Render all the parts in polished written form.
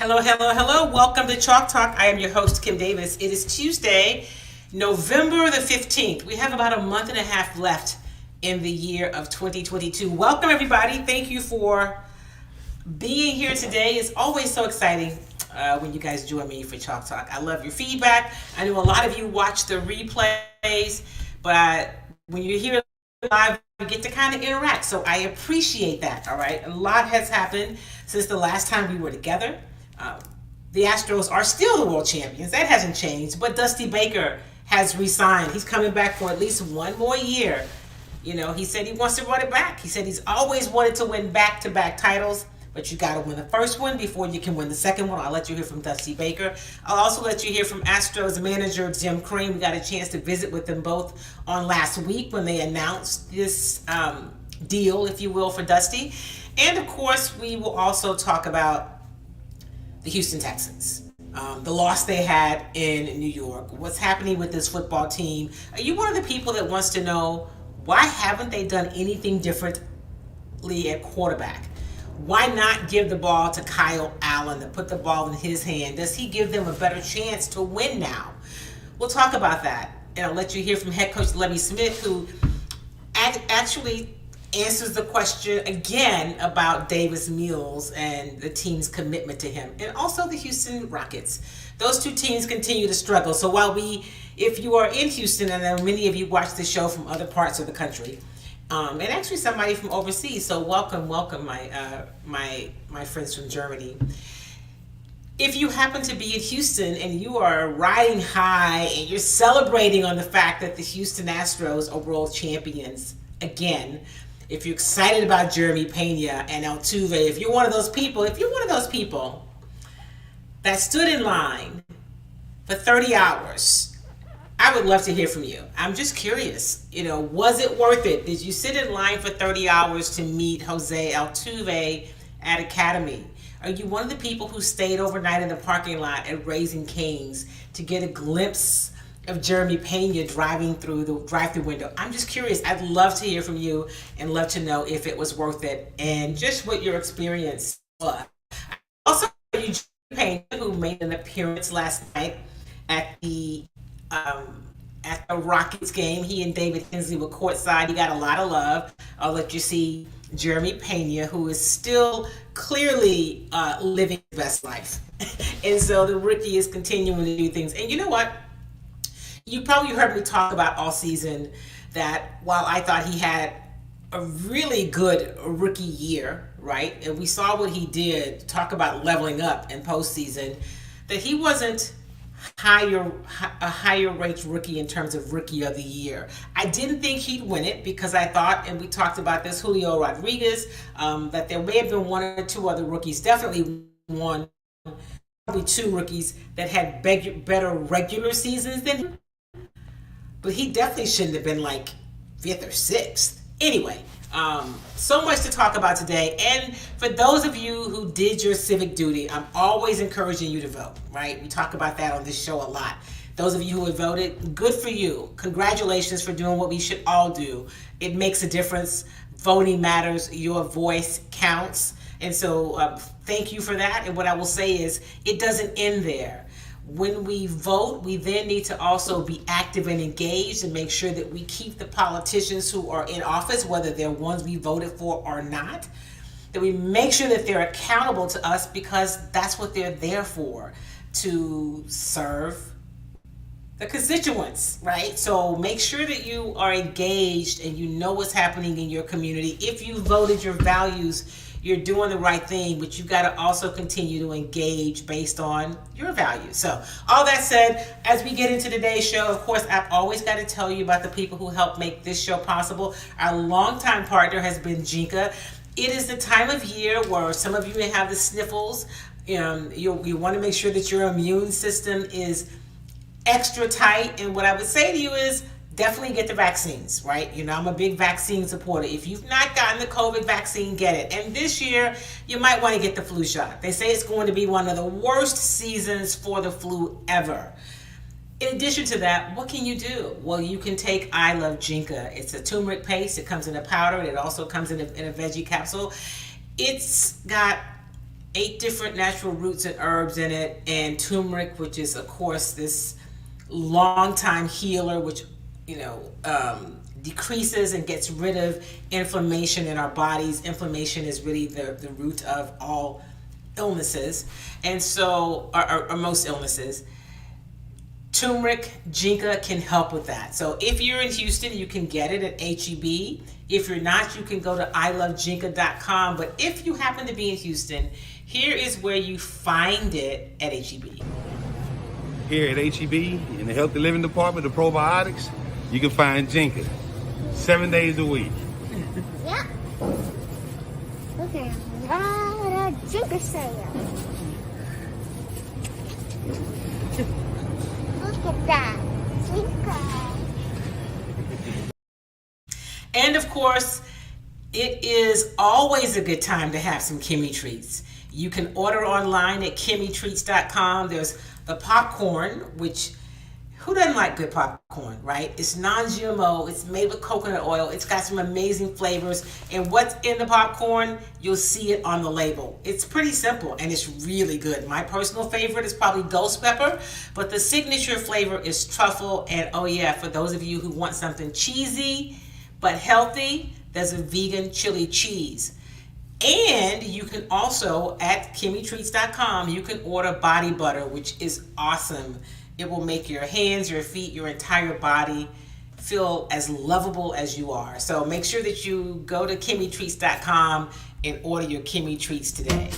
Hello, hello, hello. Welcome to Chalk Talk. I am your host, Kim Davis. It is Tuesday, November the 15th. We have about a month and a half left in the year of 2022. Welcome, everybody. Thank you for being here today. It's always so exciting when you guys join me for Chalk Talk. I love your feedback. I know a lot of you watch the replays, but when you're here live, we get to kind of interact. So I appreciate that, all right? A lot has happened since the last time we were together. The Astros are still the world champions. That hasn't changed. But Dusty Baker has resigned. He's coming back for at least one more year. You know, he said he wants to run it back. He said he's always wanted to win back-to-back titles, but you got to win the first one before you can win the second one. I'll let you hear from Dusty Baker. I'll also let you hear from Astros manager Jim Crane. We got a chance to visit with them both on last week when they announced this deal, if you will, for Dusty. And, of course, we will also talk about the Houston Texans, the loss they had in New York, what's happening with this football team. Are you one of the people that wants to know why haven't they done anything differently at quarterback? Why not give the ball to Kyle Allen to put the ball in his hand? Does he give them a better chance to win now? We'll talk about that, and I'll let you hear from head coach Lovie Smith, who actually answers the question again about Davis Mills and the team's commitment to him, and also the Houston Rockets. Those two teams continue to struggle. So while if you are in Houston, and then many of you watch the show from other parts of the country, and actually somebody from overseas, so welcome, my friends from Germany. If you happen to be in Houston and you are riding high and you're celebrating on the fact that the Houston Astros are world champions again, if you're excited about Jeremy Pena and Altuve, if you're one of those people that stood in line for 30 hours, I would love to hear from you. I'm just curious, was it worth it? Did you sit in line for 30 hours to meet Jose Altuve at Academy? Are you one of the people who stayed overnight in the parking lot at Raising Cane's to get a glimpse of Jeremy Pena driving through the drive-thru window? I'm just curious. I'd love to hear from you and love to know if it was worth it and just what your experience was. Also, Jeremy Pena, who made an appearance last night at the Rockets game. He and David Hensley were courtside. He got a lot of love. I'll let you see Jeremy Pena, who is still clearly living his best life. And so the rookie is continuing to do things. And you know what? You probably heard me talk about all season that while I thought he had a really good rookie year, right? And we saw what he did, talk about leveling up in postseason, that he wasn't a higher ranked rookie in terms of rookie of the year. I didn't think he'd win it because I thought, and we talked about this, Julio Rodriguez, that there may have been one or two other rookies, definitely one, probably two rookies that had better regular seasons than him. But he definitely shouldn't have been like fifth or sixth. Anyway, so much to talk about today. And for those of you who did your civic duty, I'm always encouraging you to vote, right? We talk about that on this show a lot. Those of you who have voted, good for you. Congratulations for doing what we should all do. It makes a difference. Voting matters. Your voice counts. And so thank you for that. And what I will say is it doesn't end there. When we vote, we then need to also be active and engaged and make sure that we keep the politicians who are in office, whether they're ones we voted for or not, that we make sure that they're accountable to us because that's what they're there for, to serve the constituents, right? So make sure that you are engaged and you know what's happening in your community. If you voted your values, you're doing the right thing, but you've got to also continue to engage based on your values. So all that said, as we get into today's show, of course, I've always got to tell you about the people who helped make this show possible. Our longtime partner has been Jinka. It is the time of year where some of you may have the sniffles. You want to make sure that your immune system is extra tight. And what I would say to you is definitely get the vaccines, right? I'm a big vaccine supporter. If you've not gotten the COVID vaccine, get it. And this year, you might want to get the flu shot. They say it's going to be one of the worst seasons for the flu ever. In addition to that, what can you do? Well, you can take I Love Jinka. It's a turmeric paste. It comes in a powder. It also comes in a veggie capsule. It's got 8 different natural roots and herbs in it, and turmeric, which is of course this long-time healer, which decreases and gets rid of inflammation in our bodies. Inflammation is really the root of all illnesses, and so or most illnesses. Turmeric, ginkgo can help with that. So if you're in Houston, you can get it at HEB. If you're not, you can go to iloveginkgo.com. But if you happen to be in Houston, here is where you find it at HEB. Here at HEB, in the Healthy Living Department, the probiotics, you can find ginkgo 7 days a week. Yeah. Look at a lot of ginkgo sales. Look at that. Ginkgo. And of course, it is always a good time to have some Kimmy treats. You can order online at kimmytreats.com. There's the popcorn, which who doesn't like good popcorn, right? It's non-GMO, it's made with coconut oil, it's got some amazing flavors, and what's in the popcorn, you'll see it on the label. It's pretty simple, and it's really good. My personal favorite is probably ghost pepper, but the signature flavor is truffle, and oh yeah, for those of you who want something cheesy but healthy, there's a vegan chili cheese. And you can also, at kimmytreats.com, you can order body butter, which is awesome. It will make your hands, your feet, your entire body feel as lovable as you are. So make sure that you go to kimmytreats.com and order your Kimmy Treats today.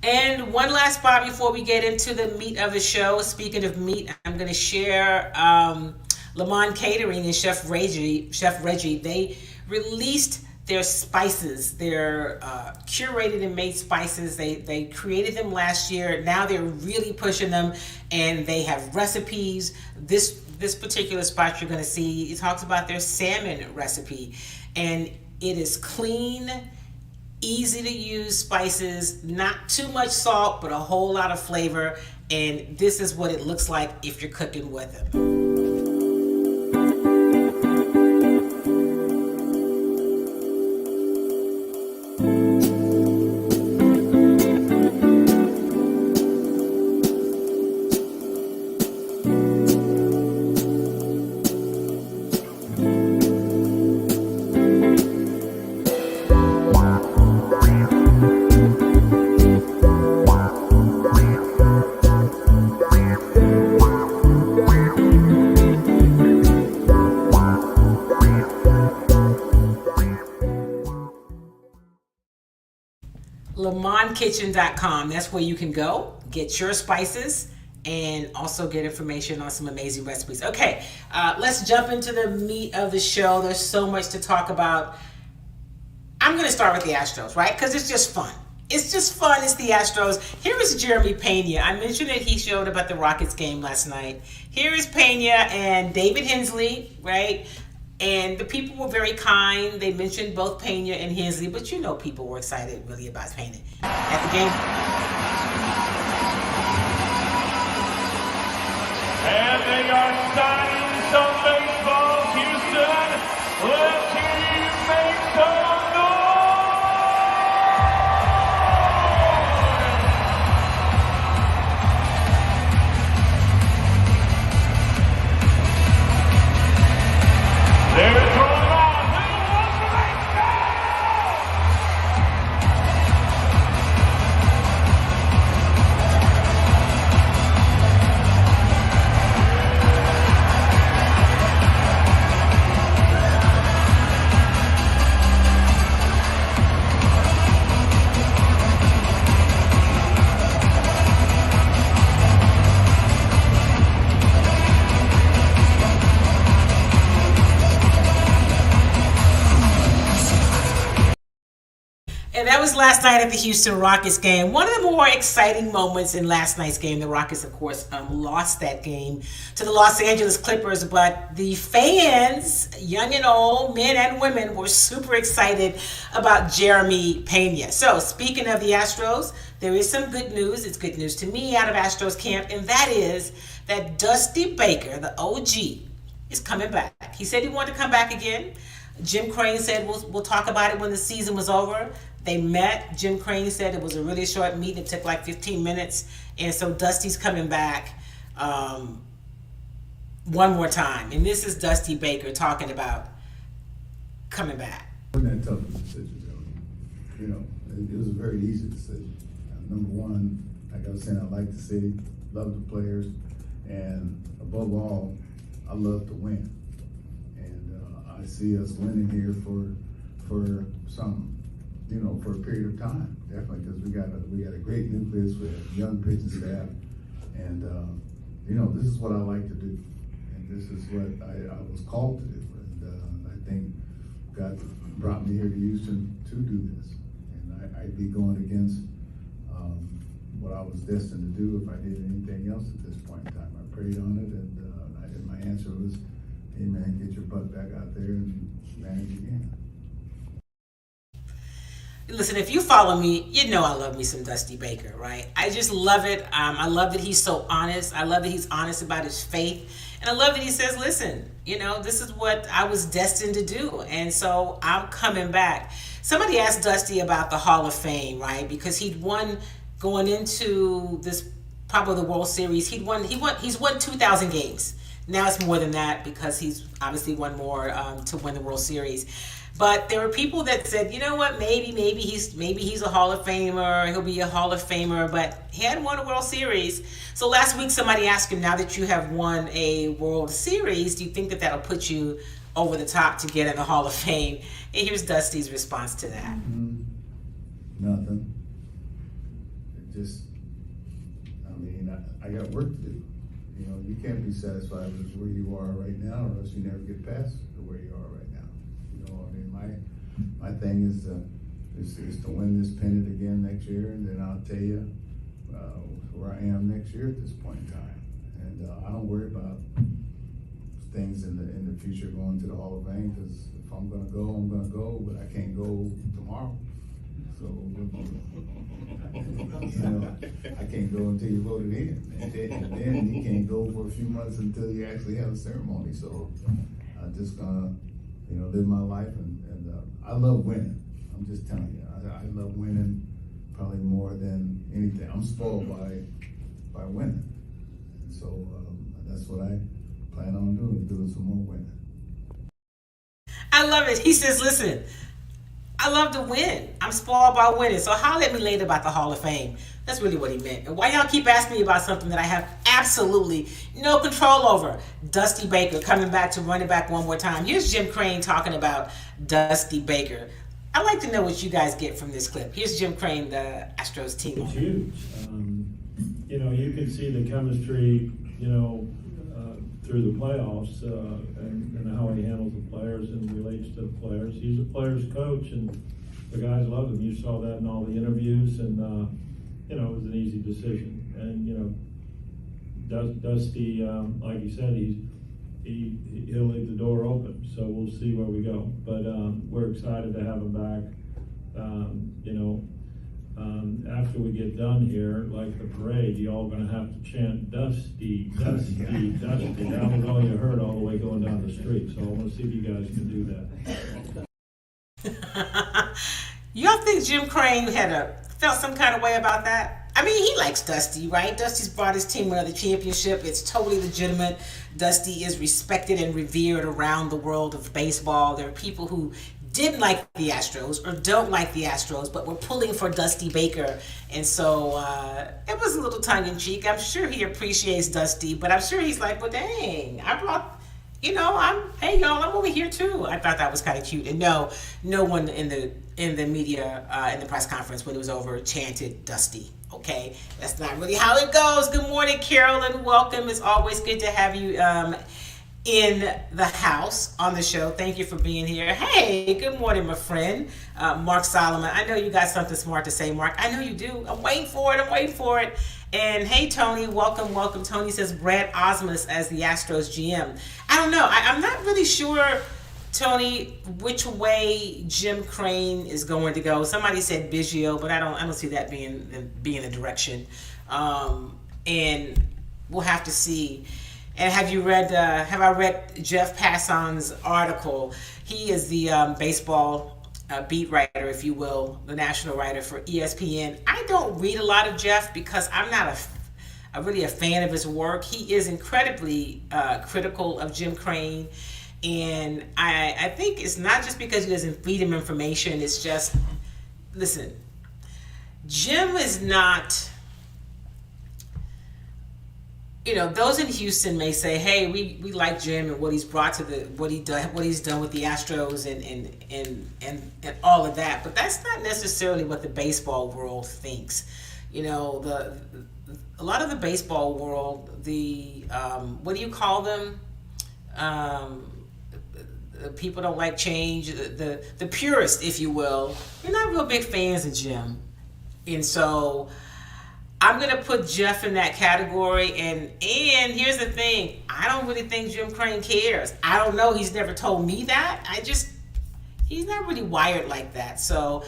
And one last spot before we get into the meat of the show. Speaking of meat, I'm going to share Lamont Catering and Chef Reggie. They released their spices, their curated and made spices. They created them last year. Now they're really pushing them, and they have recipes. This particular spot you're going to see, it talks about their salmon recipe, and it is clean, easy to use spices, not too much salt, but a whole lot of flavor. And this is what it looks like if you're cooking with them. LamontKitchen.com. That's where you can go, get your spices, and also get information on some amazing recipes. Okay, let's jump into the meat of the show. There's so much to talk about. I'm going to start with the Astros, right? Because it's just fun. It's just fun. It's the Astros. Here is Jeremy Pena. I mentioned that he showed up at the Rockets game last night. Here is Pena and David Hensley, right? And the people were very kind. They mentioned both Pena and Hensley, but you know people were excited really about Pena at the game. And they are signing some baseball, Houston. Let's hear you make some noise! They're throwing on. Little one to right field. was last night at the Houston Rockets game. One of the more exciting moments in last night's game. The Rockets, of course, lost that game to the Los Angeles Clippers, but the fans, young and old, men and women, were super excited about Jeremy Pena. So, speaking of the Astros, there is some good news. It's good news to me out of Astros camp, and that is that Dusty Baker, the OG, is coming back. He said he wanted to come back again. Jim Crane said we'll talk about it when the season was over. They met. Jim Crane said it was a really short meeting. It took like 15 minutes. And so Dusty's coming back one more time. And this is Dusty Baker talking about coming back. It wasn't that tough a decision, Joe. You know, it was a very easy decision. Number one, like I was saying, I like the city, love the players, and above all, I love to win. I see us winning here for some, you know, for a period of time, definitely, because we got a great nucleus, we have young pitching staff, and you know, this is what I like to do, and this is what I was called to do, and I think God brought me here to Houston to do this, and I'd be going against what I was destined to do if I did anything else at this point in time. I prayed on it, and my answer was, hey man, get your butt back out there and manage again. Listen, if you follow me, you know I love me some Dusty Baker, right? I just love it. I love that he's so honest. I love that he's honest about his faith. And I love that he says, listen, you know, this is what I was destined to do. And so I'm coming back. Somebody asked Dusty about the Hall of Fame, right? Because he'd won going into this, probably the World Series. He's won 2,000 games. Now it's more than that because he's obviously won more to win the World Series. But there were people that said, you know what, maybe he's a Hall of Famer, he'll be a Hall of Famer, but he hadn't won a World Series. So last week somebody asked him, now that you have won a World Series, do you think that that'll put you over the top to get in the Hall of Fame? And here's Dusty's response to that. Nothing. It just, I mean, I got work to do. You know, you can't be satisfied with where you are right now, or else you never get past where you are right now. You know, I mean, my thing is to win this pennant again next year, and then I'll tell you where I am next year at this point in time. And I don't worry about things in the future going to the Hall of Fame, because if I'm gonna go, I'm gonna go, but I can't go tomorrow. So, you know, I can't go until you voted in, and then you can't go for a few months until you actually have a ceremony. So I'm just gonna, you know, live my life, and I love winning. I'm just telling you, I love winning probably more than anything. I'm spoiled by winning, and so that's what I plan on doing some more winning. I love it. He says, listen, I love to win. I'm spoiled by winning. So holler at me later about the Hall of Fame. That's really what he meant. And why y'all keep asking me about something that I have absolutely no control over? Dusty Baker coming back to run it back one more time. Here's Jim Crane talking about Dusty Baker. I'd like to know what you guys get from this clip. Here's Jim Crane, the Astros team. It's huge. You know, you can see the chemistry, you know, through the playoffs, and how he handles the players and relates to the players. He's a player's coach, and the guys love him. You saw that in all the interviews, and you know, it was an easy decision. And you know, Dusty, like you said, he'll leave the door open. So we'll see where we go. But we're excited to have him back. You know. After we get done here, like the parade, you all gonna have to chant Dusty, Dusty, Dusty. That was all you heard all the way going down the street. So I want to see if you guys can do that. Y'all think Jim Crane felt some kind of way about that? I mean, he likes Dusty, right? Dusty's brought his team another championship. It's totally legitimate. Dusty is respected and revered around the world of baseball. There are people who didn't like the Astros or don't like the Astros, but were pulling for Dusty Baker. And so it was a little tongue-in-cheek. I'm sure he appreciates Dusty, but I'm sure he's like, well, dang, I brought, you know, hey, y'all, I'm over here too. I thought that was kind of cute. And no one in the media, in the press conference when it was over, chanted Dusty. Okay, that's not really how it goes. Good morning, Carolyn. Welcome. It's always good to have you in the house on the show. Thank you for being here. Hey, good morning, my friend, Mark Solomon. I know you got something smart to say, Mark. I know you do. I'm waiting for it. And hey, Tony, welcome. Tony says Brad Osmus as the Astros GM. I don't know. I'm not really sure, Tony, which way Jim Crane is going to go. Somebody said Biggio, but I don't see that being the direction. And we'll have to see. And have I read Jeff Passon's article? He is the baseball beat writer, if you will, the national writer for ESPN. I don't read a lot of Jeff because I'm not really a fan of his work. He is incredibly critical of Jim Crane. And I think it's not just because he doesn't feed him information. It's just, listen, Jim is not... those in Houston may say, "Hey, we like Jim and what he's brought to what he's done with the Astros and all of that." But that's not necessarily what the baseball world thinks. A lot of the baseball world, the what do you call them? The people don't like change. The purists, if you will, they're not real big fans of Jim, and so I'm going to put Jeff in that category, and here's the thing. I don't really think Jim Crane cares. I don't know. He's never told me that. He's not really wired like that. So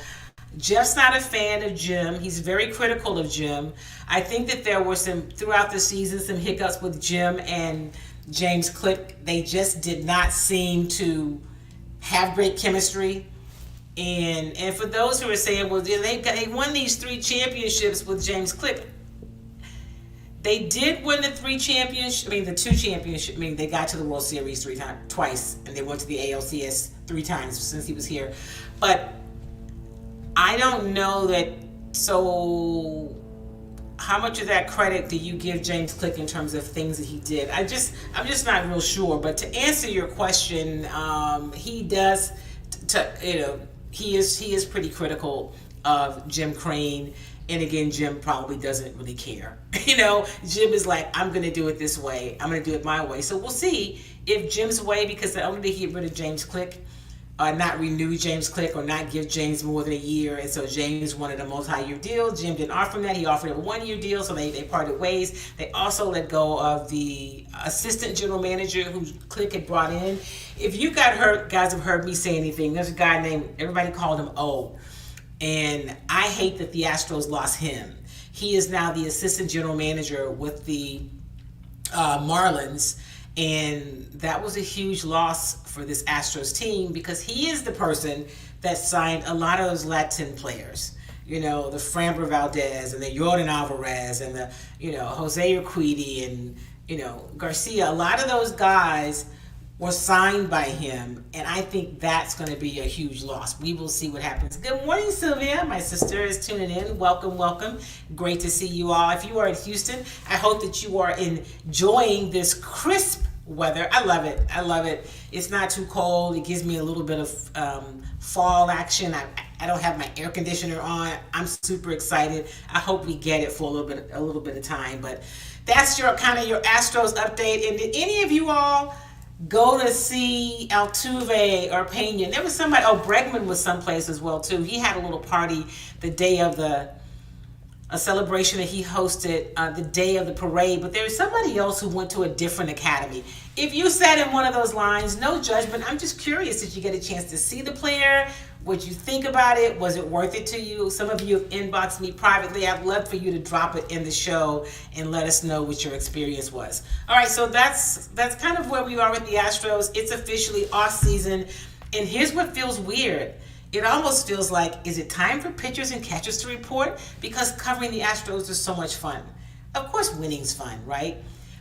Jeff's not a fan of Jim. He's very critical of Jim. I think that there were throughout the season, some hiccups with Jim and James Click. They just did not seem to have great chemistry. And for those who are saying, well, they won these 3 championships with James Click. They did win the 2 championships. They got to the World Series twice, and they went to the ALCS 3 times since he was here. But I don't know that. So, how much of that credit do you give James Click in terms of things that he did? I'm just not real sure. But to answer your question, he does. He is pretty critical of Jim Crane, and again, Jim probably doesn't really care. Jim is like, I'm going to do it this way. I'm going to do it my way. So we'll see if Jim's way, because the only way he get rid of James Click, not renew James Click, or not give James more than a year. And so James wanted a multi-year deal. Jim didn't offer him that. He offered him a 1-year deal, so they parted ways. They also let go of the assistant general manager who Click had brought in. If you guys have heard me say anything, there's a guy named, everybody called him O. And I hate that the Astros lost him. He is now the assistant general manager with the Marlins. And that was a huge loss for this Astros team, because he is the person that signed a lot of those Latin players. The Framber Valdez and the Jordan Alvarez and the, Jose Urquidy and, Garcia. A lot of those guys were signed by him, and I think that's going to be a huge loss. We will see what happens. Good morning, Sylvia. My sister is tuning in. Welcome. Great to see you all. If you are in Houston, I hope that you are enjoying this crisp weather. I love it. It's not too cold. It gives me a little bit of fall action. I don't have my air conditioner on. I'm super excited. I hope we get it for a little bit of time. But that's your Astros update. And did any of you all go to see Altuve or Pena? There was somebody, Bregman was someplace as well too. He had a little party the day of a celebration that he hosted the day of the parade, but there was somebody else who went to a different academy. If you sat in one of those lines, no judgment. I'm just curious, did you get a chance to see the player? What you think about it? Was it worth it to you? Some of you have inboxed me privately. I'd love for you to drop it in the show and let us know what your experience was. All right, so that's kind of where we are with the Astros. It's officially off season, and here's what feels weird. It almost feels like, is it time for pitchers and catchers to report? Because covering the Astros is so much fun. Of course, winning's fun, right?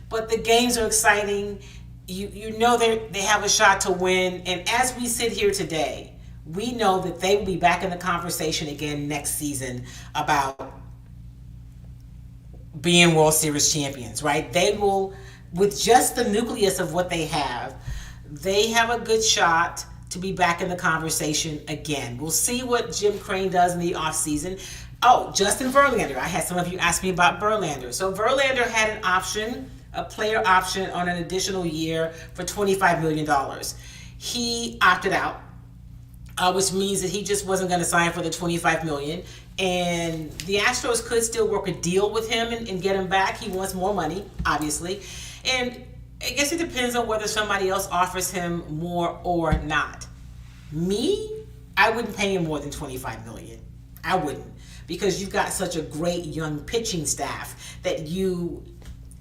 But the games are exciting. You know they have a shot to win, and as we sit here today, we know that they will be back in the conversation again next season about being World Series champions, right? They will, with just the nucleus of what they have a good shot to be back in the conversation again. We'll see what Jim Crane does in the offseason. Justin Verlander. I had some of you ask me about Verlander. So Verlander had an option a player option on an additional year for $25 million. He opted out, which means that he just wasn't going to sign for the $25 million. And the Astros could still work a deal with him and get him back. He wants more money, obviously. And I guess it depends on whether somebody else offers him more or not. Me, I wouldn't pay him more than $25 million. I wouldn't, because you've got such a great young pitching staff that you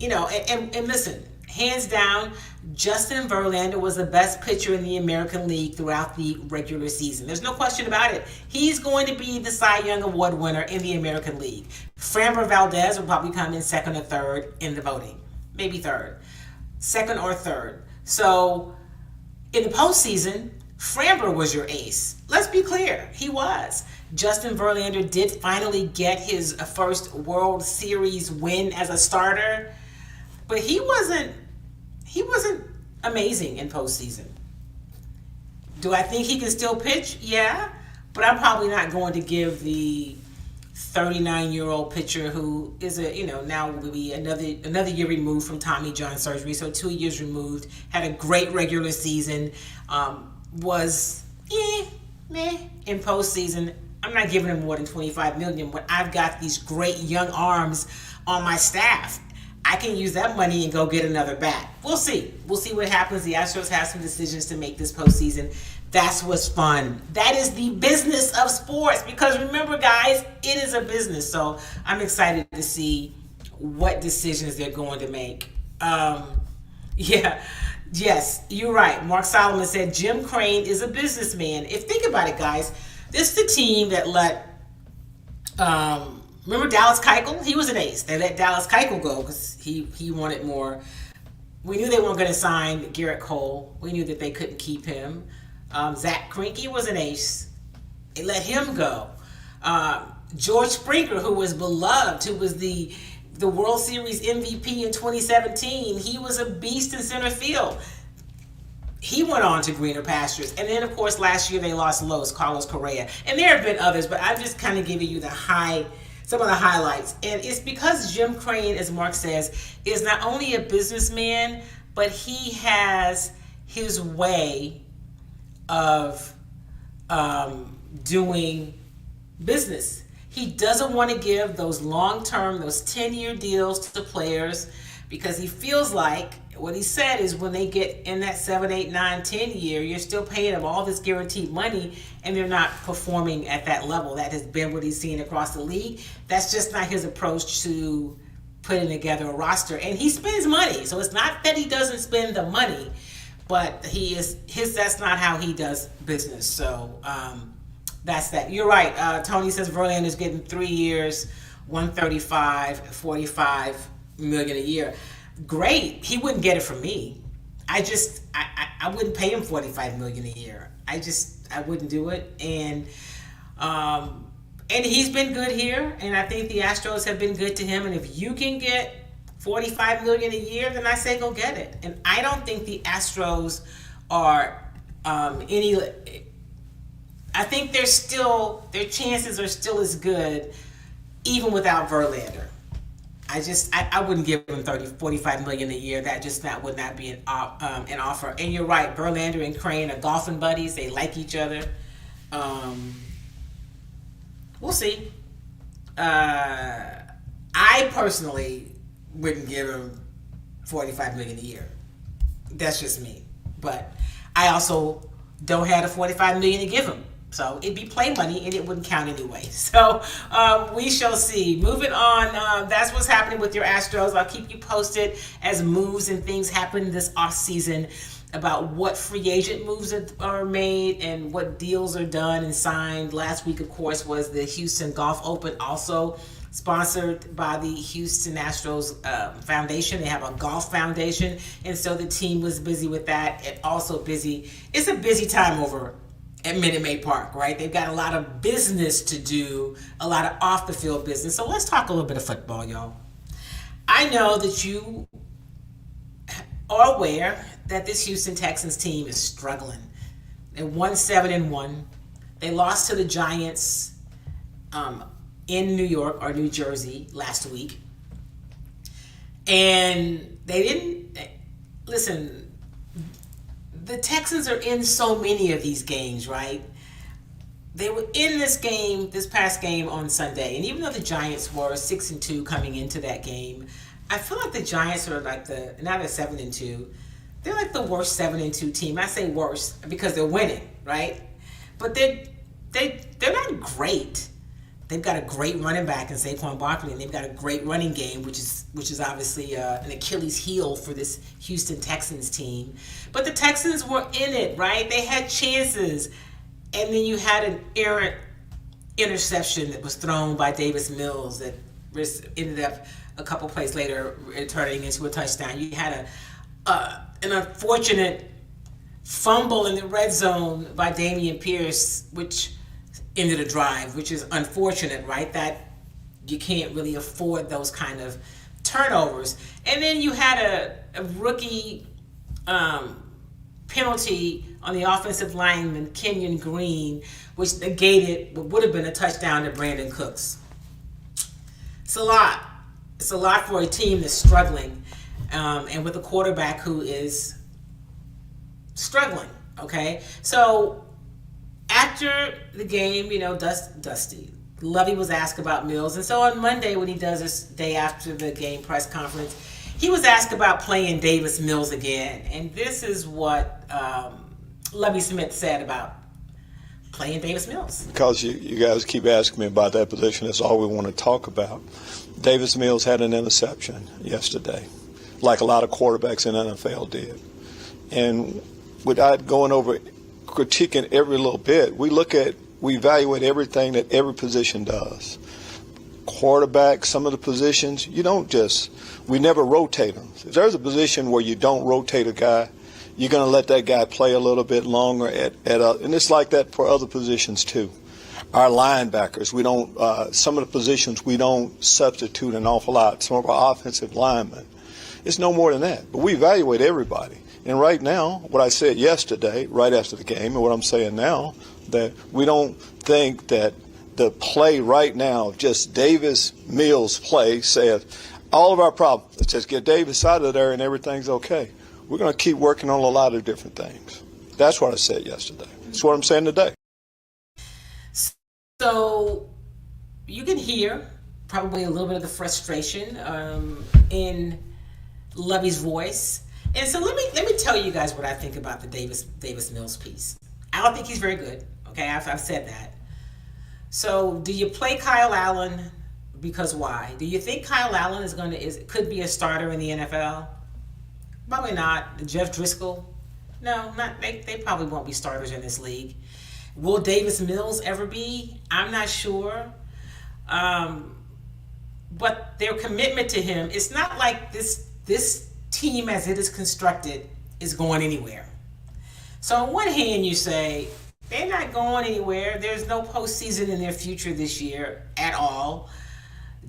know, and listen, hands down, Justin Verlander was the best pitcher in the American League throughout the regular season. There's no question about it. He's going to be the Cy Young Award winner in the American League. Framber Valdez will probably come in second or third in the voting. Maybe third. Second or third. So in the postseason, Framber was your ace. Let's be clear, he was. Justin Verlander did finally get his first World Series win as a starter, but he wasn't amazing in postseason. Do I think he can still pitch? Yeah, but I'm probably not going to give the 39-year-old pitcher who is now will be another year removed from Tommy John surgery, so 2 years removed, had a great regular season, was meh in postseason. I'm not giving him more than $25 million when I've got these great young arms on my staff. I can use that money and go get another bat. We'll see. We'll see what happens. The Astros have some decisions to make this postseason. That's what's fun. That is the business of sports, because remember, guys, it is a business. So I'm excited to see what decisions they're going to make. Yes, you're right. Mark Solomon said Jim Crane is a businessman. Think about it, guys, this is the team that let, remember Dallas Keuchel? He was an ace. They let Dallas Keuchel go because he wanted more. We knew they weren't going to sign Garrett Cole. We knew that they couldn't keep him. Zach Greinke was an ace. They let him go. George Springer, who was beloved, who was the World Series MVP in 2017, he was a beast in center field. He went on to greener pastures. And then, of course, last year they lost Carlos Correa. And there have been others, but I'm just kind of giving you some of the highlights. And it's because Jim Crane, as Mark says, is not only a businessman, but he has his way of doing business. He doesn't want to give those long-term, those 10-year deals to players, because he feels like what he said is when they get in that 7, 8, 9, 10 year, you're still paying them all this guaranteed money and they're not performing at that level. That has been what he's seen across the league. That's just not his approach to putting together a roster. And he spends money. So it's not that he doesn't spend the money, but that's not how he does business. So that's that. You're right. Tony says Verlander's getting 3 years, $135, $45 million a year. Great. He wouldn't get it from me. I wouldn't pay him $45 million a year. I wouldn't do it. And he's been good here, and I think the Astros have been good to him. And if you can get $45 million a year, then I say go get it. And I don't think the Astros are I think their chances are still as good even without Verlander. I wouldn't give him $45 million a year. That would not be an offer. And you're right, Verlander and Crane are golfing buddies. They like each other. We'll see. I personally wouldn't give him $45 million a year. That's just me. But I also don't have the $45 million to give him. So it'd be play money and it wouldn't count anyway. So we shall see. Moving on, that's what's happening with your Astros. I'll keep you posted as moves and things happen this offseason about what free agent moves are made and what deals are done and signed. Last week, of course, was the Houston Golf Open, also sponsored by the Houston Astros Foundation. They have a golf foundation, and so the team was busy with that. And also busy. It's a busy time over at Minute Maid Park, right? They've got a lot of business to do, a lot of off-the-field business. So let's talk a little bit of football, y'all. I know that you are aware that this Houston Texans team is struggling. They won 7-1. They lost to the Giants in New York or New Jersey last week. And They didn't listen. The Texans are in so many of these games, right? They were in this past game on Sunday, and even though the Giants were 6-2 coming into that game, I feel like the Giants are like now they're 7-2. They're like the worst 7-2 team. I say worse because they're winning, right? But they're not great. They've got a great running back in Saquon Barkley, and they've got a great running game, which is obviously an Achilles heel for this Houston Texans team. But the Texans were in it, right? They had chances, and then you had an errant interception that was thrown by Davis Mills that ended up a couple plays later turning into a touchdown. You had an unfortunate fumble in the red zone by Dameon Pierce, which ended a drive, which is unfortunate, right? That you can't really afford those kind of turnovers. And then you had a rookie penalty on the offensive lineman, Kenyon Green, which negated what would have been a touchdown to Brandon Cooks. It's a lot. It's a lot for a team that's struggling, and with a quarterback who is struggling, okay? So after the game, Dusty, Lovie was asked about Mills. And so on Monday, when he does this day after the game press conference, he was asked about playing Davis Mills again. And this is what Lovie Smith said about playing Davis Mills. Because you guys keep asking me about that position, that's all we want to talk about. Davis Mills had an interception yesterday, like a lot of quarterbacks in the NFL did. And without going over critiquing every little bit, we evaluate everything that every position does. Quarterback, some of the positions, we never rotate them. If there's a position where you don't rotate a guy, you're going to let that guy play a little bit longer and it's like that for other positions too. Our linebackers, some of the positions we don't substitute an awful lot. Some of our offensive linemen, it's no more than that. But we evaluate everybody. And right now, what I said yesterday, right after the game, and what I'm saying now, that we don't think that the play right now, just Davis Mills play, says all of our problems, let's just get Davis out of there and everything's okay. We're going to keep working on a lot of different things. That's what I said yesterday. That's what I'm saying today. So you can hear probably a little bit of the frustration in Lovie's voice. And so let me tell you guys what I think about the Davis Mills piece. I don't think he's very good. Okay, I've said that. So do you play Kyle Allen? Because why? Do you think Kyle Allen could be a starter in the NFL? Probably not. Jeff Driscoll? No, not. They probably won't be starters in this league. Will Davis Mills ever be? I'm not sure. But their commitment to him, it's not like this team as it is constructed is going anywhere. So on one hand you say they're not going anywhere. There's no postseason in their future this year at all.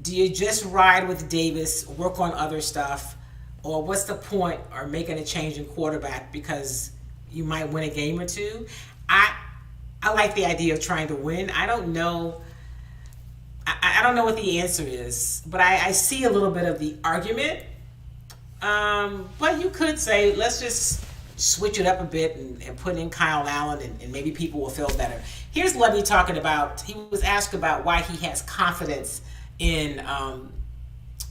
Do you just ride with Davis, work on other stuff, or what's the point of making a change in quarterback because you might win a game or two? I like the idea of trying to win. I don't know. I don't know what the answer is, but I see a little bit of the argument. But you could say, let's just switch it up a bit and put in Kyle Allen and maybe people will feel better. Here's Lovie talking about, he was asked about why he has confidence in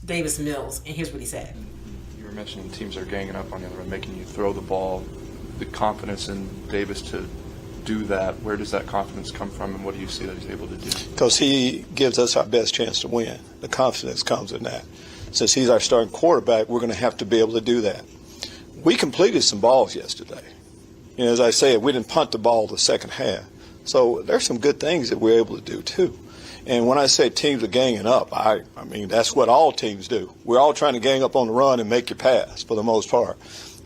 Davis Mills, and here's what he said. You were mentioning teams are ganging up on you and making you throw the ball. The confidence in Davis to do that, where does that confidence come from, and what do you see that he's able to do? Because he gives us our best chance to win. The confidence comes in that. Since he's our starting quarterback, we're going to have to be able to do that. We completed some balls yesterday. As I said, we didn't punt the ball the second half. So there's some good things that we're able to do too. And when I say teams are ganging up, I mean that's what all teams do. We're all trying to gang up on the run and make you pass for the most part.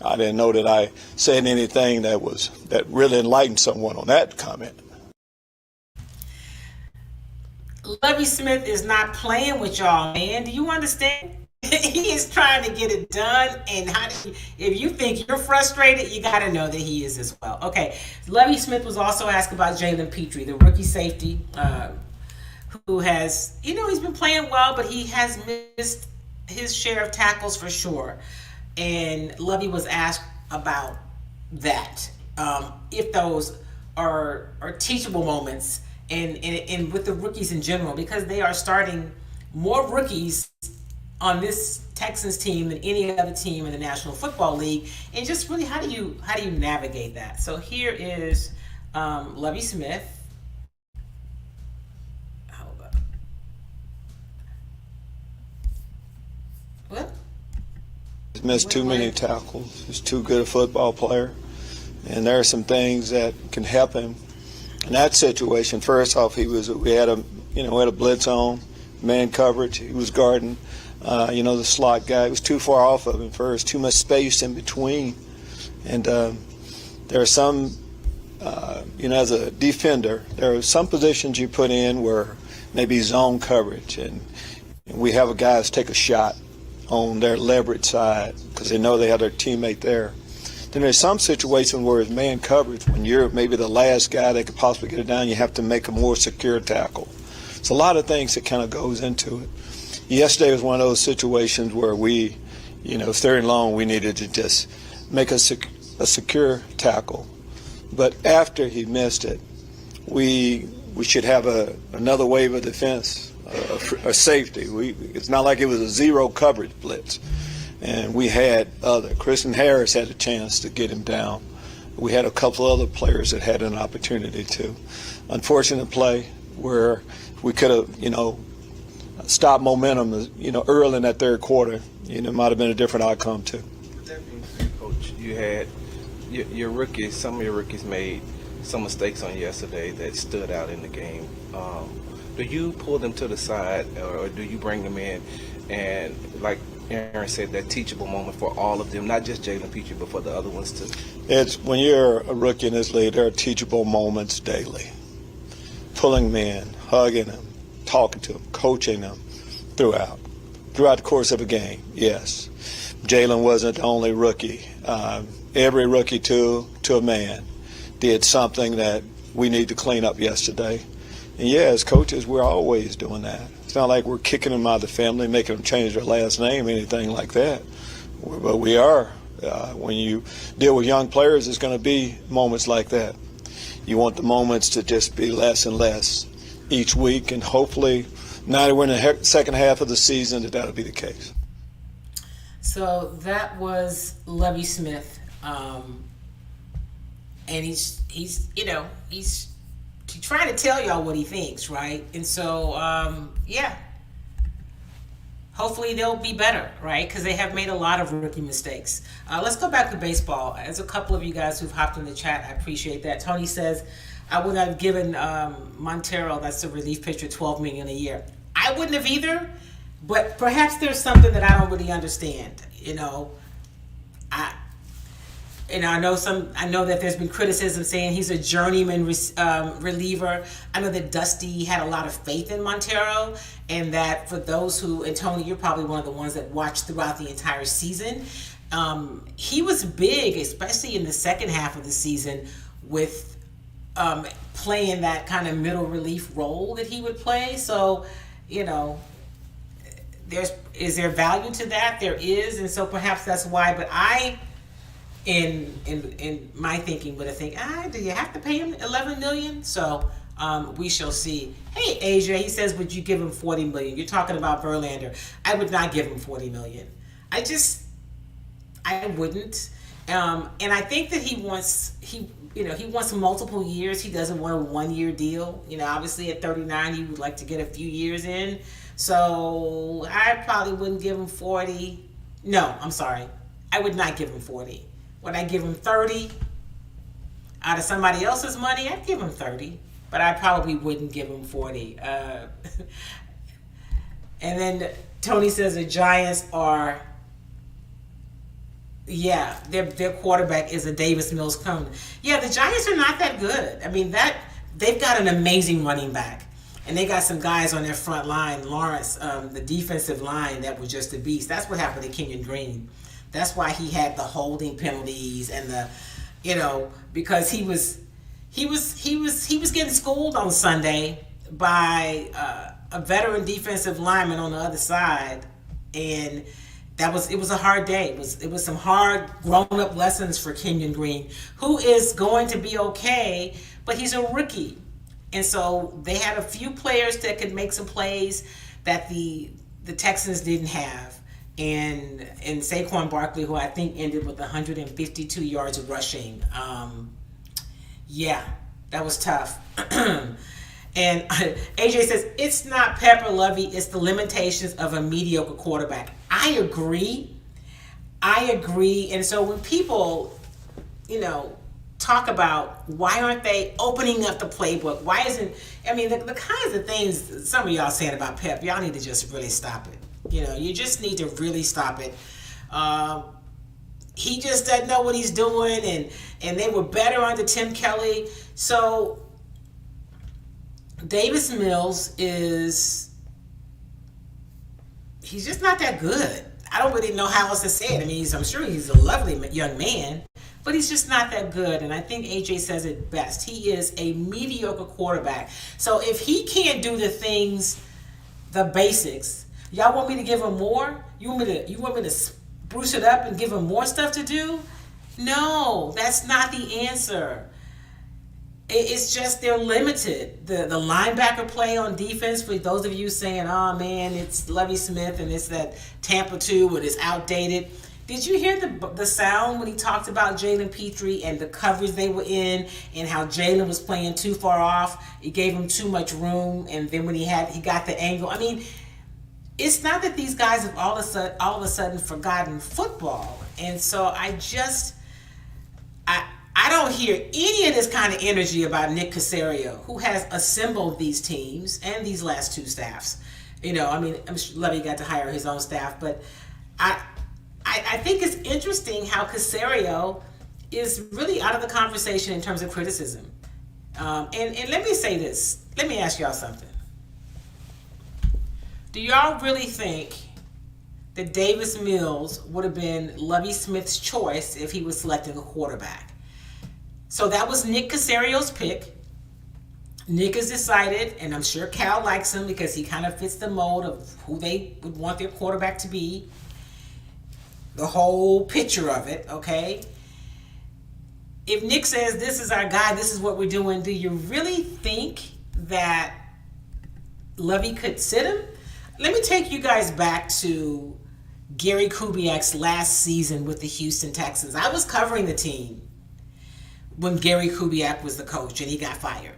I didn't know that I said anything that really enlightened someone on that comment. Lovie Smith is not playing with y'all, man. Do you understand? He is trying to get it done, and if you think you're frustrated, you got to know that he is as well. Okay, Lovie Smith was also asked about Jalen Petrie, the rookie safety, who has, he's been playing well, but he has missed his share of tackles for sure. And Lovie was asked about that, if those are teachable moments, and with the rookies in general, because they are starting more rookies on this Texans team than any other team in the National Football League, and just really how do you navigate that? So here is Lovie Smith. Hold up. What? He's missed too many tackles. He's too good a football player, and there are some things that can help him in that situation. First off, we had a blitz on, man coverage. He was guarding, the slot guy. He was too far off of him first, too much space in between, and there are some, as a defender, there are some positions you put in where maybe zone coverage, and we have guys take a shot on their leverage side because they know they have their teammate there. Then there's some situation where it's man coverage. When you're maybe the last guy that could possibly get it down, you have to make a more secure tackle. It's a lot of things that kind of goes into it. Yesterday was one of those situations where we, third and long, we needed to just make a secure tackle. But after he missed it, we should have another wave of defense, a safety. It's not like it was a zero coverage blitz. And we had Christian Harris had a chance to get him down. We had a couple other players that had an opportunity to. Unfortunate play where we could have, stopped momentum, early in that third quarter. It might have been a different outcome too. That being said, Coach, you had your rookies. Some of your rookies made some mistakes on yesterday that stood out in the game. Do you pull them to the side, or do you bring them in and, like Aaron said, that teachable moment for all of them, not just Jalen Petrie, but for the other ones too? It's when you're a rookie in this league, there are teachable moments daily. Pulling them in, hugging them, talking to them, coaching them throughout the course of a game. Yes, Jalen wasn't the only rookie. Every rookie to a man did something that we need to clean up yesterday. And yeah, as coaches, we're always doing that. It's not like we're kicking them out of the family, making them change their last name, anything like that. But we are. When you deal with young players, there's going to be moments like that. You want the moments to just be less and less each week, and hopefully now that we're in the second half of the season, that'll be the case. So that was Lovie Smith, and he's trying to tell y'all what he thinks, right? And so, hopefully they'll be better, right? Because they have made a lot of rookie mistakes. Let's go back to baseball. As a couple of you guys who've hopped in the chat, I appreciate that. Tony says, I would have given Montero, that's the relief pitcher, $12 million a year. I wouldn't have either, but perhaps there's something that I don't really understand. I know that there's been criticism saying he's a journeyman reliever. I know that Dusty had a lot of faith in Montero, and that for those who, and Tony, you're probably one of the ones that watched throughout the entire season. He was big, especially in the second half of the season, with playing that kind of middle relief role that he would play. So, is there value to that? There is, and so perhaps that's why. But I, in my thinking, would have think, do you have to pay him $11 million? So we shall see. Hey, Asia, he says, would you give him $40 million? You're talking about Verlander. I would not give him $40 million. I wouldn't. And I think that he wants multiple years. He doesn't want a one-year deal. Obviously at 39, he would like to get a few years in. So I probably wouldn't give him 40. No, I'm sorry. I would not give him 40. Would I give him 30 out of somebody else's money? I'd give him 30, but I probably wouldn't give him 40. And then Tony says the Giants are, their quarterback is a Davis Mills clone. Yeah, the Giants are not that good. I mean, they've got an amazing running back. And they got some guys on their front line, Lawrence, the defensive line, that was just a beast. That's what happened to Kenyon Green. That's why he had the holding penalties and because he was getting schooled on Sunday by a veteran defensive lineman on the other side, and it was a hard day. It was some hard grown-up lessons for Kenyon Green, who is going to be okay, but he's a rookie. And so they had a few players that could make some plays that the Texans didn't have. And Saquon Barkley, who I think ended with 152 yards rushing. Yeah, that was tough. And AJ says, it's not Pepper Lovie, it's the limitations of a mediocre quarterback. I agree. And so when people, talk about why aren't they opening up the playbook? Why isn't, the kinds of things some of y'all saying about Pep, y'all need to just really stop it. You just need to really stop it. He just doesn't know what he's doing, and they were better under Tim Kelly. So Davis Mills he's just not that good. I don't really know how else to say it. I'm sure he's a lovely young man, but he's just not that good. And I think AJ says it best. He is a mediocre quarterback. So if he can't do the things, the basics, y'all want me to give him more? You want me to spruce it up and give him more stuff to do? No, that's not the answer. It's just they're limited. The linebacker play on defense, for those of you saying, oh man, it's Lovie Smith and it's that Tampa 2 and it's outdated. Did you hear the sound when he talked about Jalen Petrie and the coverage they were in and how Jalen was playing too far off? It gave him too much room, and then when he got the angle. It's not that these guys have all of a sudden forgotten football. And so I don't hear any of this kind of energy about Nick Caserio, who has assembled these teams and these last two staffs. I'm sure Lovie got to hire his own staff, but I think it's interesting how Caserio is really out of the conversation in terms of criticism. And let me say this. Let me ask y'all something. Do y'all really think that Davis Mills would have been Lovie Smith's choice if he was selecting a quarterback? So that was Nick Caserio's pick. Nick has decided, and I'm sure Cal likes him because he kind of fits the mold of who they would want their quarterback to be. The whole picture of it, okay? If Nick says, this is our guy, this is what we're doing, do you really think that Lovie could sit him? Let me take you guys back to Gary Kubiak's last season with the Houston Texans. I was covering the team when Gary Kubiak was the coach and he got fired.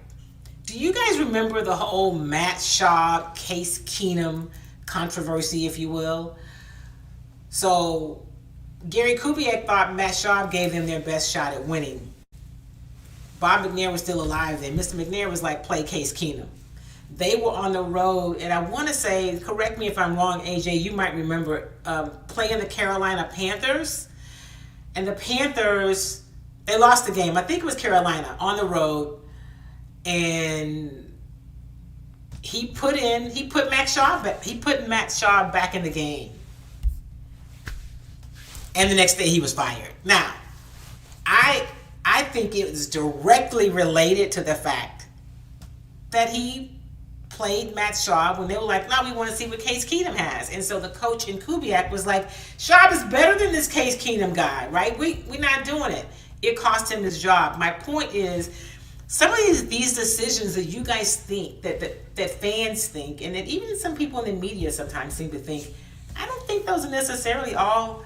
Do you guys remember the whole Matt Schaub, Case Keenum controversy, if you will? So Gary Kubiak thought Matt Schaub gave them their best shot at winning. Bob McNair was still alive then. Mr. McNair was like, play Case Keenum. They were on the road, and I want to say, correct me if I'm wrong, AJ, you might remember, playing the Carolina Panthers. And the Panthers, they lost the game. I think it was Carolina on the road. And he put Matt Schaub back in the game. And the next day he was fired. Now, I think it was directly related to the fact that he played Matt Schaub when they were like, no, we want to see what Case Keenum has. And so the coach in Kubiak was like, Schaub is better than this Case Keenum guy, right? We're not doing it. It cost him his job. My point is, some of these decisions that you guys think, that fans think, and that even some people in the media sometimes seem to think, I don't think those are necessarily all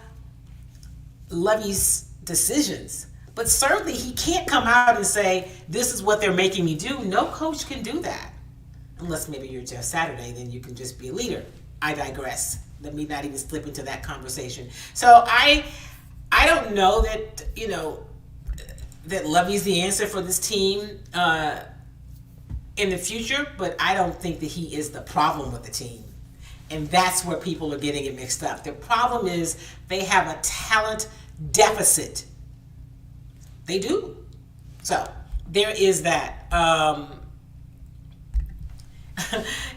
Lovie's decisions. But certainly he can't come out and say, this is what they're making me do. No coach can do that. Unless maybe you're Jeff Saturday, then you can just be a leader. I digress. Let me not even slip into that conversation. So I don't know that, that Lovie's the answer for this team in the future, but I don't think that he is the problem with the team. And that's where people are getting it mixed up. The problem is they have a talent deficit. They do. So there is that.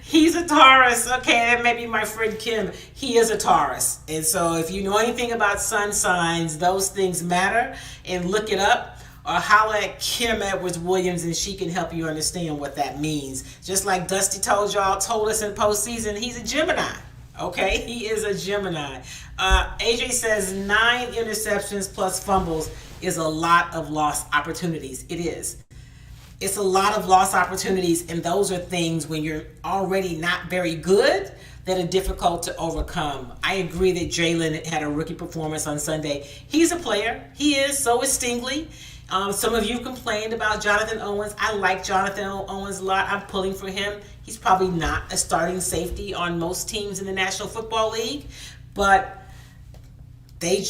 He's a Taurus. Okay, that may be my friend Kim. He is a Taurus. And so if you know anything about sun signs, those things matter. And look it up. Or holler at Kim Edwards-Williams and she can help you understand what that means. Just like Dusty told us in postseason, he's a Gemini. Okay, he is a Gemini. AJ says 9 interceptions plus fumbles is a lot of lost opportunities. It is. It's a lot of lost opportunities, and those are things when you're already not very good that are difficult to overcome. I agree that Jalen had a rookie performance on Sunday. He's a player. He is. So is Stingley. Some of you complained about Jonathan Owens. I like Jonathan Owens a lot. I'm pulling for him. He's probably not a starting safety on most teams in the National Football League, but they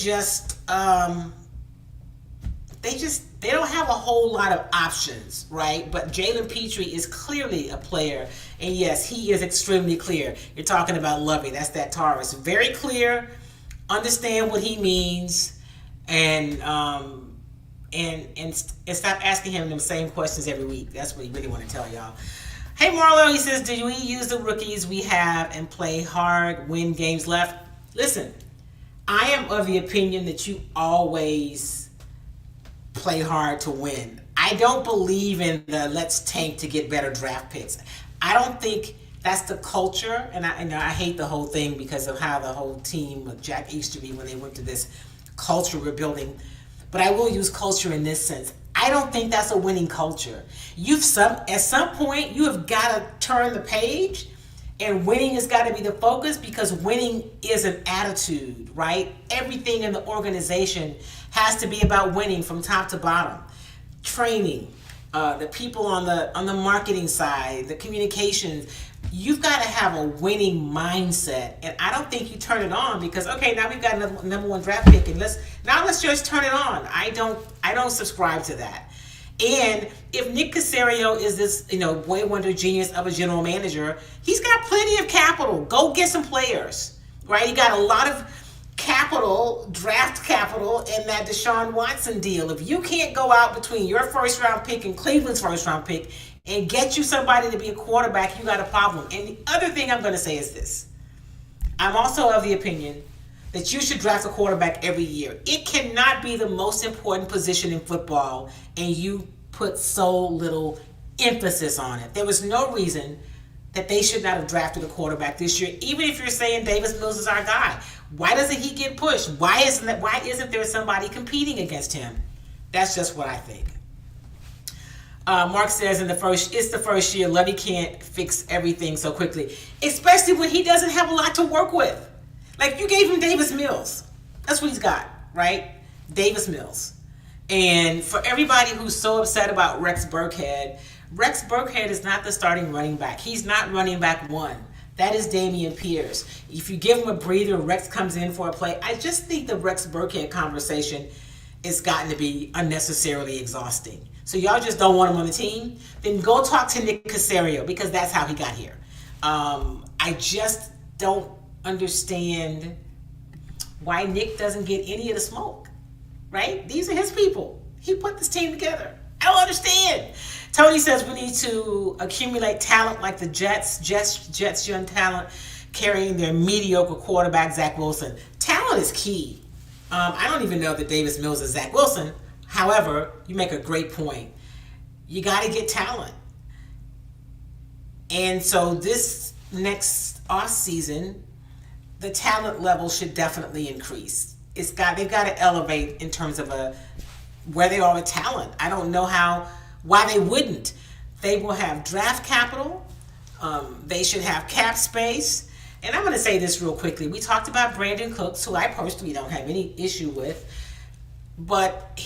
don't have a whole lot of options, right? But Jalen Petrie is clearly a player, and yes, he is extremely clear. You're talking about Lovie. That's that Taurus. Very clear. Understand what he means, and stop asking him them same questions every week. That's what he really want to tell y'all. Hey, Marlo, he says, do we use the rookies we have and play hard, win games left? Listen, I am of the opinion that you always play hard to win. I don't believe in the let's tank to get better draft picks. I don't think that's the culture, and I hate the whole thing because of how the whole team with Jack Easterby, when they went to this culture we're building. But I will use culture in this sense. I don't think that's a winning culture. At some point, you have got to turn the page, and winning has got to be the focus, because winning is an attitude, right? Everything in the organization has to be about winning from top to bottom. Training, the people on the marketing side, the communications. You've got to have a winning mindset, and I don't think you turn it on because, okay, now we've got a number 1 draft pick, and let's just turn it on. I don't subscribe to that. And if Nick Caserio is this, boy wonder genius of a general manager, he's got plenty of capital. Go get some players, right? He got a lot of capital, draft capital in that Deshaun Watson deal. If you can't go out between your first round pick and Cleveland's first round pick and get you somebody to be a quarterback, you got a problem. And the other thing I'm going to say is this. I'm also of the opinion that you should draft a quarterback every year. It cannot be the most important position in football and you put so little emphasis on it. There was no reason that they should not have drafted a quarterback this year, even if you're saying Davis Mills is our guy. Why doesn't he get pushed? Why isn't there somebody competing against him? That's just what I think. Mark says it's the first year. Lovie can't fix everything so quickly, especially when he doesn't have a lot to work with. Like, you gave him Davis Mills. That's what he's got, right? Davis Mills. And for everybody who's so upset about Rex Burkhead is not the starting running back. He's not running back 1. That is Dameon Pierce. If you give him a breather, Rex comes in for a play. I just think the Rex Burkhead conversation has gotten to be unnecessarily exhausting. So y'all just don't want him on the team? Then go talk to Nick Caserio, because that's how he got here. I just don't understand why Nick doesn't get any of the smoke, right? These are his people. He put this team together. I don't understand. Tony says we need to accumulate talent like the Jets young talent carrying their mediocre quarterback, Zach Wilson. Talent is key. I don't even know that Davis Mills is Zach Wilson. However, you make a great point. You got to get talent. And so this next off season, the talent level should definitely increase. They've got to elevate in terms of where they are with talent. I don't know why they wouldn't. They will have draft capital. They should have cap space. And I'm going to say this real quickly. We talked about Brandon Cooks, who I personally don't have any issue with. But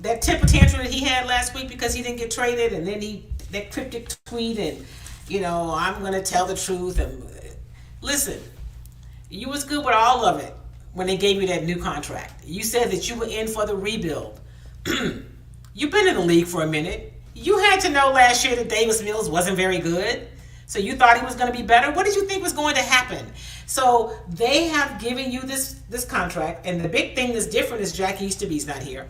that temper tantrum that he had last week because he didn't get traded, and then that cryptic tweet, and, I'm going to tell the truth. And listen, you was good with all of it when they gave you that new contract. You said that you were in for the rebuild. You've been in the league for a minute. You had to know last year that Davis Mills wasn't very good. So you thought he was going to be better. What did you think was going to happen? So they have given you this contract. And the big thing that's different is Jack Easterby's not here.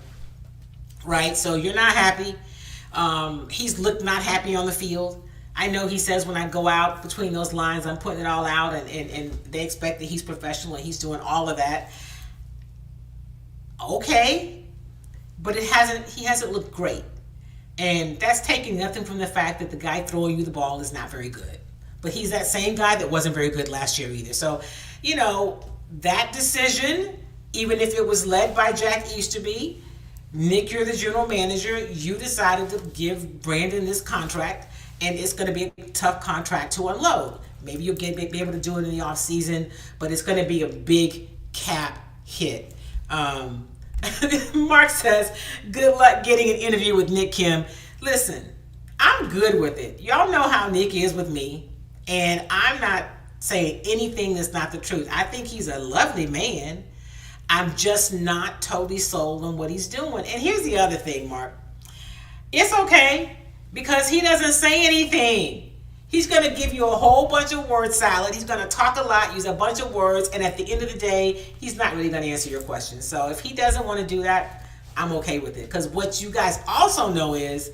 Right? So you're not happy. He's looked not happy on the field. I know he says when I go out between those lines, I'm putting it all out. And they expect that he's professional and he's doing all of that. Okay. But he hasn't looked great. And that's taking nothing from the fact that the guy throwing you the ball is not very good. but he's that same guy that wasn't very good last year either. So, you know, that decision, even if it was led by Jack Easterby, Nick, you're the general manager, you decided to give Brandon this contract, and it's going to be a tough contract to unload. Maybe you'll be able to do it in the offseason, but it's going to be a big cap hit. Mark says, good luck getting an interview with Nick Kim. Listen, I'm good with it. Y'all know how Nick is with me, and I'm not saying anything that's not the truth. I think he's a lovely man. I'm just not totally sold on what he's doing. And here's the other thing, Mark. It's okay, because he doesn't say anything. He's going to give you a whole bunch of word salad. He's going to talk a lot, use a bunch of words, and at the end of the day, he's not really going to answer your questions. So if he doesn't want to do that, I'm okay with it. Because what you guys also know is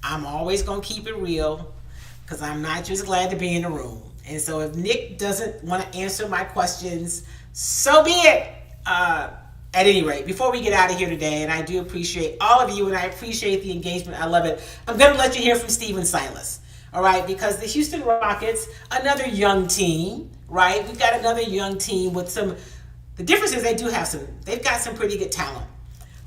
I'm always going to keep it real, because I'm not just glad to be in the room. And so if Nick doesn't want to answer my questions, so be it. At any rate, before we get out of here today, and I do appreciate all of you, and I appreciate the engagement. I love it. I'm going to let you hear from Stephen Silas. All right, because the Houston Rockets, another young team, right? We've got another young team with some, the difference is they've got some pretty good talent,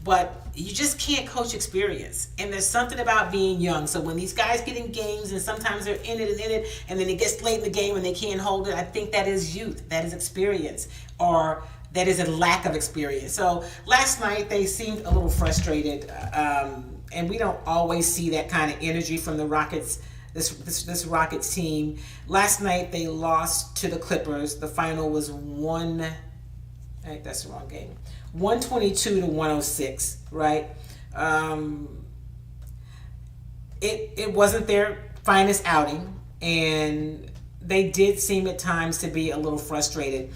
but you just can't coach experience. And there's something about being young. So when these guys get in games and sometimes they're in it, and then it gets late in the game and they can't hold it, I think that is youth, that is experience, or that is a lack of experience. So last night they seemed a little frustrated, and we don't always see that kind of energy from the Rockets. This Rockets team. Last night they lost to the Clippers. The final was 122 to 106, right? It wasn't their finest outing, and they did seem at times to be a little frustrated.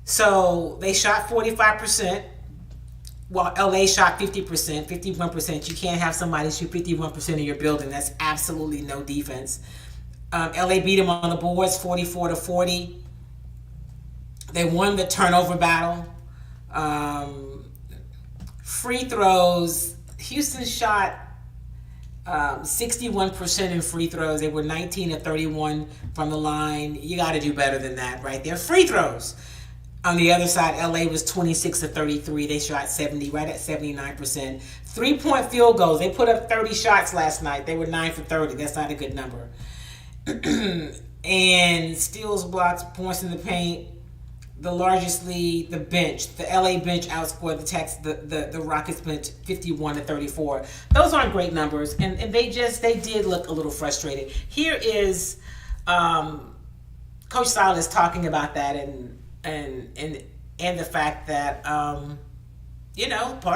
So they shot 45%. Well, LA shot 50%, 51%. You can't have somebody shoot 51% of your building. That's absolutely no defense. LA beat them on the boards, 44 to 40. They won the turnover battle. Free throws. Houston shot 61% in free throws. They were 19 to 31 from the line. You got to do better than that right there. Free throws. On the other side, LA was 26 to 33. They shot 70, right at 79%. 3-point field goals. They put up 30 shots last night. They were 9 for 30. That's not a good number. And steals, blocks, points in the paint. The largest lead, the bench. The LA bench outscored the Rockets bench 51 to 34. Those aren't great numbers, and they did look a little frustrated. Here is Coach Silas talking about that, and the fact that part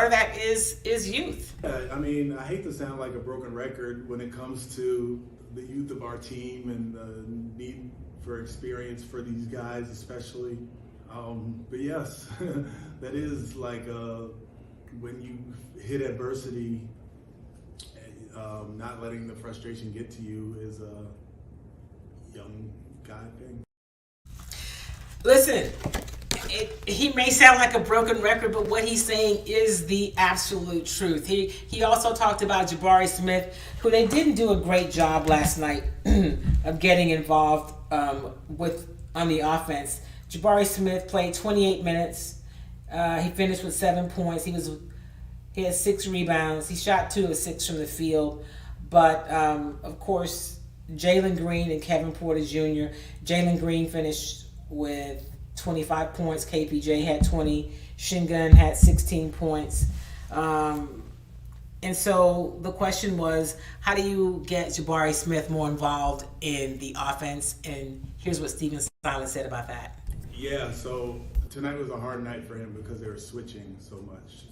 of that is youth. I mean, I hate to sound like a broken record when it comes to the youth of our team and the need for experience for these guys, especially. But yes, that is like when you hit adversity, not letting the frustration get to you is a young guy thing. Listen, he may sound like a broken record, but what he's saying is the absolute truth. He also talked about Jabari Smith, who they didn't do a great job last night of getting involved on the offense. Jabari Smith played 28 minutes. He finished with 7 points. He had 6 rebounds. He shot 2 of 6 from the field. But of course, Jalen Green and Kevin Porter Jr. Jalen Green finished with 25 points. KPJ had 20. Shingun had 16 points. And so the question was, how do you get Jabari Smith more involved in the offense? And here's what Stephen Silas said about that. Yeah, so tonight was a hard night for him because they were switching so much.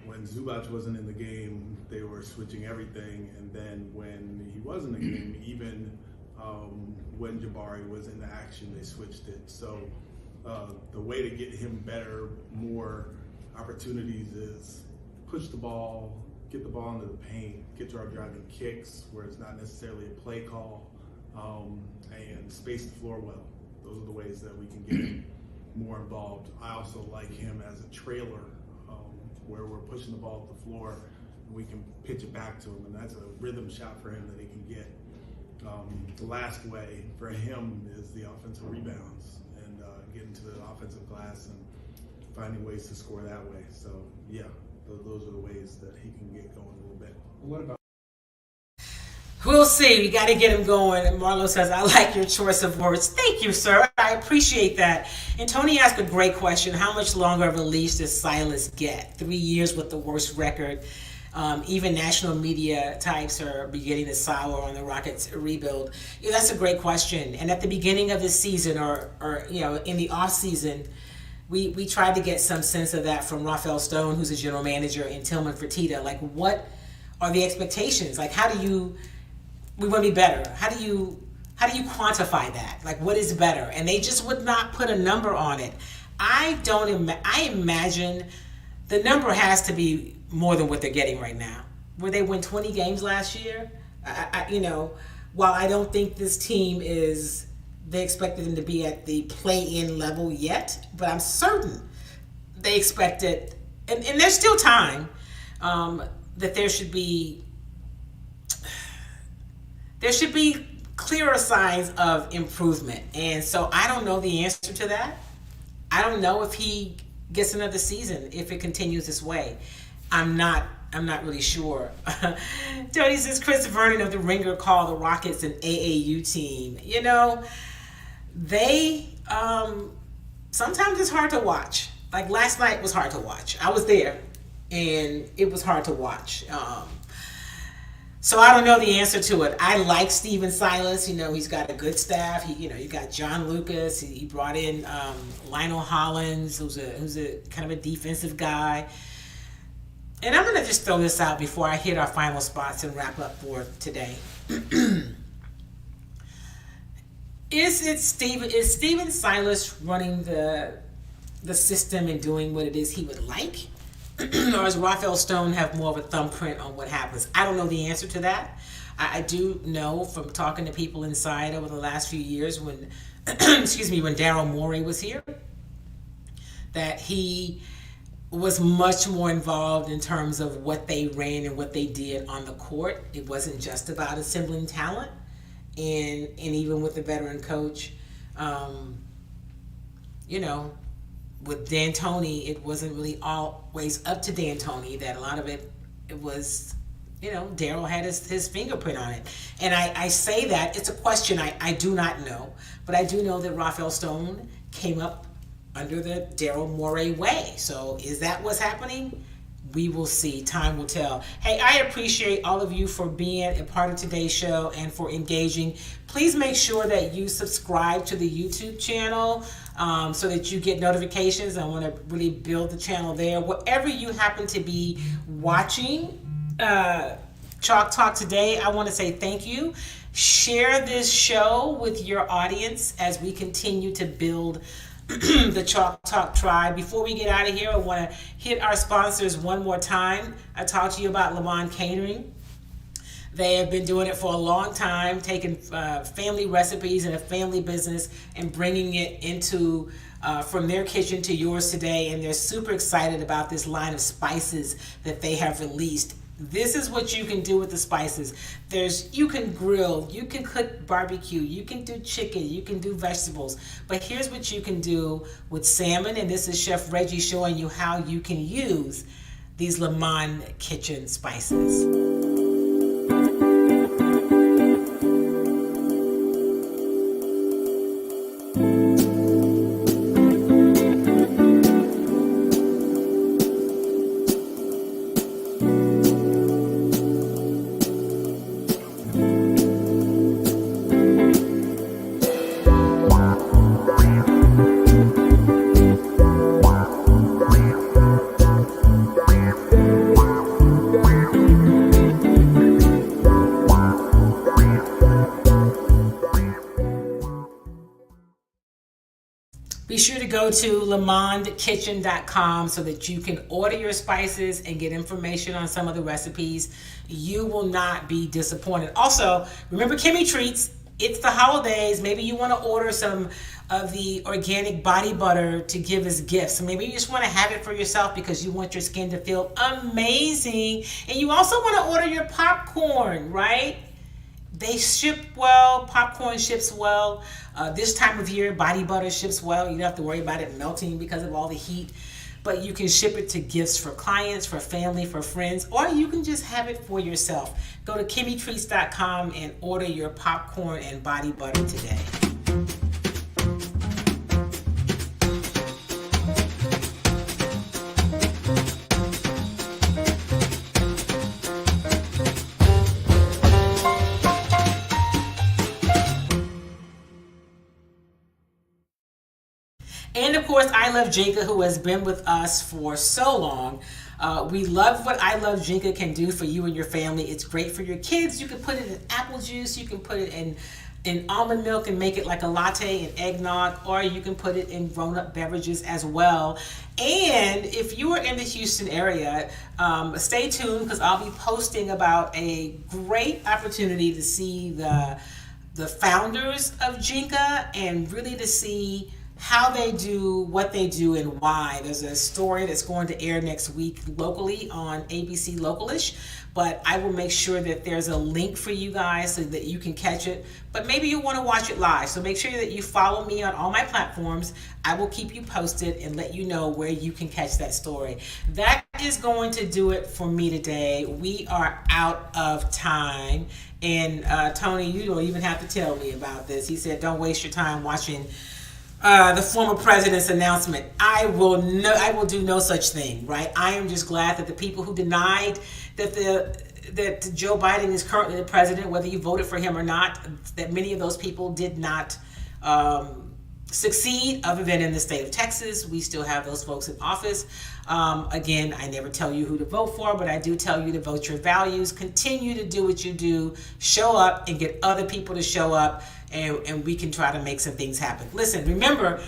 When Zubac wasn't in the game, they were switching everything. And then when he was in the game, even when Jabari was in the action, they switched it. So the way to get him better, more opportunities is push the ball, get the ball into the paint, get to our driving kicks where it's not necessarily a play call, and space the floor well. Those are the ways that we can get him more involved. I also like him as a trailer, where we're pushing the ball up the floor and we can pitch it back to him, and that's a rhythm shot for him that he can get. the last way for him is the offensive rebounds and getting to the offensive glass and finding ways to score that way. So, yeah, those are the ways that he can get going a little bit. What about? We'll see. We got to get him going. And Marlo says, I like your choice of words. Thank you, sir. I appreciate that. And Tony asked a great question. How much longer of a leash does Silas get? 3 years with the worst record. Even national media types are beginning to sour on the Rockets rebuild. Yeah, that's a great question. And at the beginning of the season or in the off season, we tried to get some sense of that from Rafael Stone, who's a general manager, and Tillman Fertitta. Like, what are the expectations? Like, we want to be better. How do you quantify that? Like, what is better? And they just would not put a number on it. I imagine the number has to be more than what they're getting right now. Where they win 20 games last year, while I don't think this team they expected them to be at the play-in level yet, but I'm certain they expected, and there's still time, that there should be clearer signs of improvement. And so I don't know the answer to that. I don't know if he gets another season if it continues this way. I'm not really sure. Tony says Chris Vernon of The Ringer called the Rockets an AAU team. They sometimes it's hard to watch. Like last night was hard to watch. I was there and it was hard to watch. So I don't know the answer to it. I like Stephen Silas. He's got a good staff. You got John Lucas. He brought in Lionel Hollins, who's a kind of a defensive guy. And I'm going to just throw this out before I hit our final spots and wrap up for today. Is Stephen Silas running the system and doing what it is he would like? Or does Rafael Stone have more of a thumbprint on what happens? I don't know the answer to that. I do know from talking to people inside over the last few years when Daryl Morey was here, that he was much more involved in terms of what they ran and what they did on the court. It wasn't just about assembling talent. And even with the veteran coach, with D'Antoni, it wasn't really always up to D'Antoni. That a lot of it was, Daryl had his fingerprint on it. And I say that, it's a question I do not know. But I do know that Rafael Stone came up under the Daryl Morey way. So is that what's happening? We will see. Time will tell. Hey, I appreciate all of you for being a part of today's show and for engaging. Please make sure that you subscribe to the YouTube channel so that you get notifications. I want to really build the channel there. Whatever you happen to be watching Chalk Talk today, I want to say thank you. Share this show with your audience as we continue to build the Chalk Talk tribe. Before we get out of here, I want to hit our sponsors one more time. I talked to you about Lamont Catering. They have been doing it for a long time, taking family recipes and a family business and bringing it into from their kitchen to yours today. And they're super excited about this line of spices that they have released. This is what you can do with the spices. You can grill, you can cook barbecue, you can do chicken, you can do vegetables. But here's what you can do with salmon, and this is Chef Reggie showing you how you can use these Le Monde kitchen spices. Be sure to go to lemondekitchen.com so that you can order your spices and get information on some of the recipes. You will not be disappointed. Also, remember Kimmy Treats. It's the holidays. Maybe you want to order some of the organic body butter to give as gifts. Maybe you just want to have it for yourself because you want your skin to feel amazing. And you also want to order your popcorn, right? they ship well. Popcorn ships well. This time of year, body butter ships well. You don't have to worry about it melting because of all the heat. But you can ship it to gifts for clients, for family, for friends, or you can just have it for yourself. Go to KimmyTreats.com and order your popcorn and body butter today. And of course, I Love Jinka, who has been with us for so long. We love what I Love Jinka can do for you and your family. It's great for your kids. You can put it in apple juice. You can put it in almond milk and make it like a latte and eggnog, or you can put it in grown-up beverages as well. And if you are in the Houston area, stay tuned, because I'll be posting about a great opportunity to see the founders of Jinka and really to see how they do what they do and why. There's a story that's going to air next week locally on ABC Localish, but I will make sure that there's a link for you guys so that you can catch it. But maybe you want to watch it live, so make sure that you follow me on all my platforms. I will keep you posted and let you know where you can catch that story. That is going to do it for me today. We are out of time. And Tony, you don't even have to tell me about this. He said, don't waste your time watching the former president's announcement. I will do no such thing, right? I am just glad that the people who denied that Joe Biden is currently the president, whether you voted for him or not, that many of those people did not succeed, other than in the state of Texas. We still have those folks in office. Again, I never tell you who to vote for, but I do tell you to vote your values. Continue to do what you do. Show up and get other people to show up, and we can try to make some things happen. Listen, remember,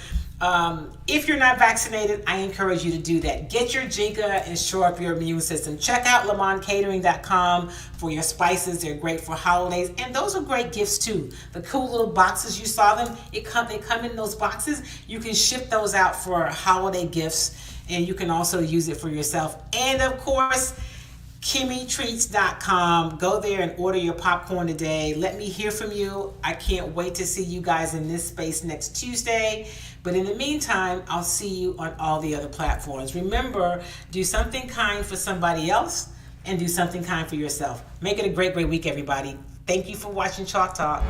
if you're not vaccinated, I encourage you to do that. Get your Jinka and shore up your immune system. Check out LamontCatering.com for your spices. They're great for holidays, and those are great gifts too. The cool little boxes, you saw them. They come in those boxes. You can ship those out for holiday gifts, and you can also use it for yourself. And of course, KimmyTreats.com. Go there and order your popcorn today. Let me hear from you. I can't wait to see you guys in this space next Tuesday. But in the meantime, I'll see you on all the other platforms. Remember, do something kind for somebody else and do something kind for yourself. Make it a great, great week, everybody. Thank you for watching Chalk Talk.